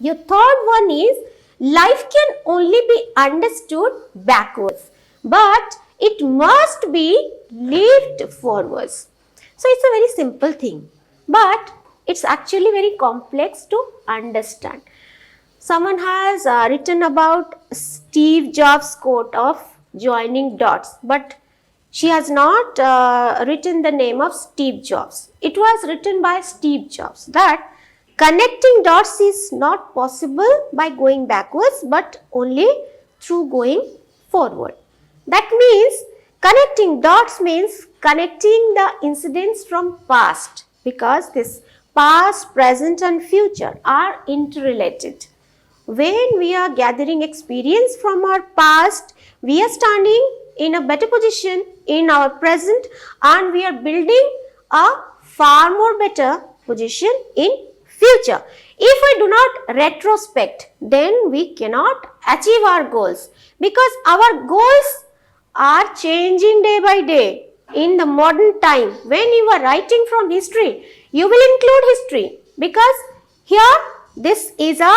Your third one is life can only be understood backwards, but it must be lived forwards. So it's a very simple thing, but it's actually very complex to understand. Someone has written about Steve Jobs' quote of joining dots, but she has not written the name of Steve Jobs. It was written by Steve Jobs that connecting dots is not possible by going backwards, but only through going forward. That means connecting dots means connecting the incidents from past, because this past, present and future are interrelated. When we are gathering experience from our past, we are standing in a better position in our present, and we are building a far more better position in future. If we do not retrospect, then we cannot achieve our goals, because our goals are changing day by day. In the modern time, when you are writing from history, you will include history, because here this is a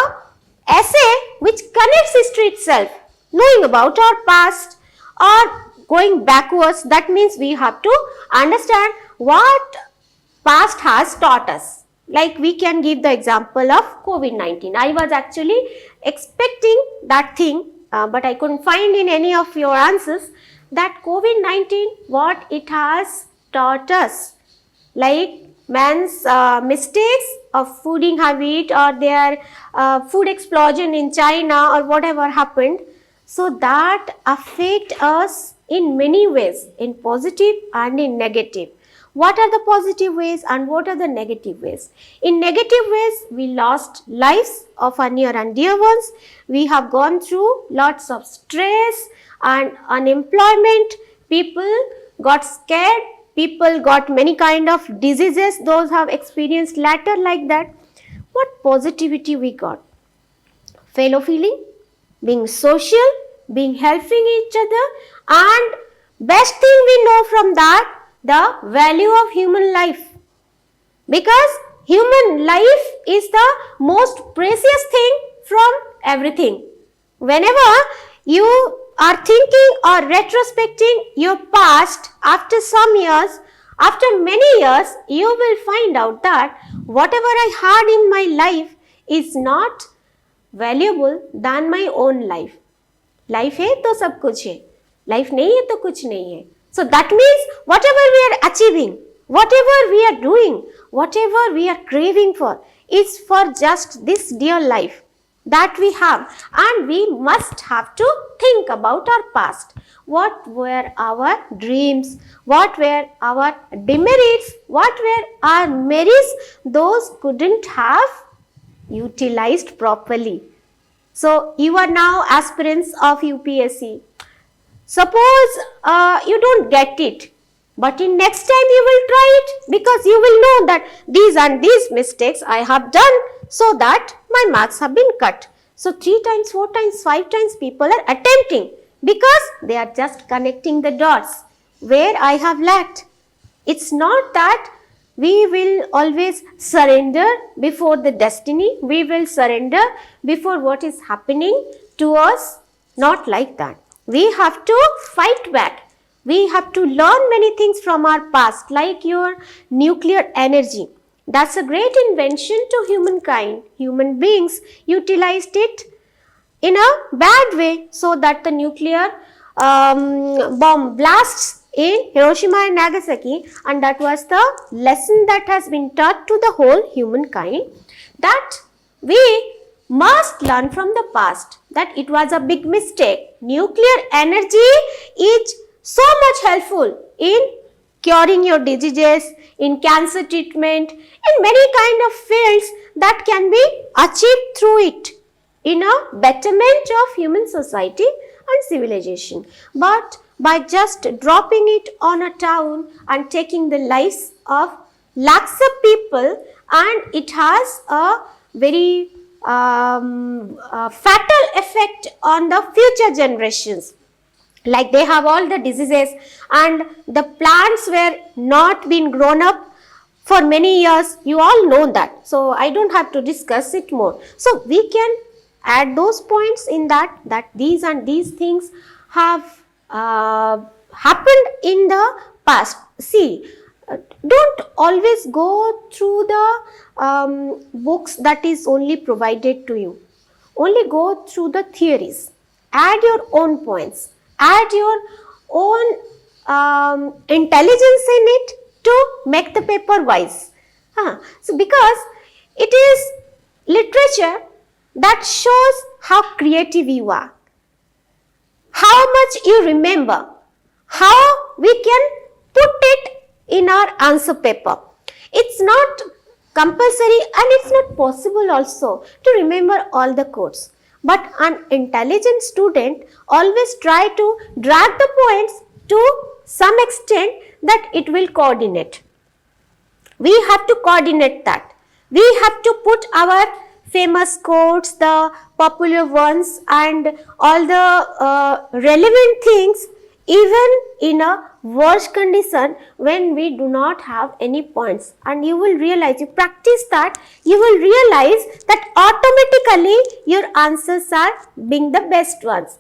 essay which connects history itself. Knowing about our past or going backwards, that means we have to understand what past has taught us. Like we can give the example of COVID-19. I was actually expecting that thing, but I couldn't find in any of your answers that COVID-19, what it has taught us. Like man's mistakes of fooding habit, or their food explosion in China, or whatever happened. So that affect us in many ways, in positive and in negative. What are the positive ways and what are the negative ways? In negative ways, we lost lives of our near and dear ones. We have gone through lots of stress and unemployment. People got scared. People got many kind of diseases. Those have experienced latter like that. What positivity we got? Fellow feeling, being social, being helping each other, and best thing we know from that, the value of human life. Because human life is the most precious thing from everything. Whenever you are thinking or retrospecting your past after some years, after many years, you will find out that whatever I had in my life is not valuable than my own life. Life है तो सब कुछ है, life नहीं है तो कुछ नहीं है. So that means whatever we are achieving, whatever we are doing, whatever we are craving for is for just this dear life that we have, and we must have to think about our past. What were our dreams? What were our demerits? What were our merits? Those couldn't have utilized properly. So you are now aspirants of UPSC. Suppose you don't get it, but in next time you will try it, because you will know that these and these mistakes I have done, so that my marks have been cut. So 3 times, 4 times, 5 times people are attempting, because they are just connecting the dots where I have lacked. It's not that we will always surrender before the destiny, we will surrender before what is happening to us, not like that. We have to fight back. We have to learn many things from our past, like your nuclear energy. That's a great invention to humankind. Human beings utilized it in a bad way, so that the nuclear bomb blasts in Hiroshima and Nagasaki, and that was the lesson that has been taught to the whole humankind, that we must learn from the past, that it was a big mistake. Nuclear energy is so much helpful in curing your diseases, in cancer treatment, in many kind of fields that can be achieved through it in a betterment of human society and civilization. But by just dropping it on a town and taking the lives of lakhs of people, and it has a very fatal effect on the future generations. Like they have all the diseases, and the plants were not being grown up for many years. You all know that. So I don't have to discuss it more. So we can add those points in that these and these things have happened in the past. See, don't always go through the books that is only provided to you. Only go through the theories. Add your own points. Add your own intelligence in it to make the paper wise. So because it is literature that shows how creative you are, how much you remember, how we can put it in our answer paper. It's not compulsory and it's not possible also to remember all the codes. But an intelligent student always try to drag the points to some extent that it will coordinate. We have to coordinate that. We have to put our famous quotes, the popular ones and all the relevant things even in a worse condition when we do not have any points. And you will realize, you practice that, you will realize that automatically your answers are being the best ones.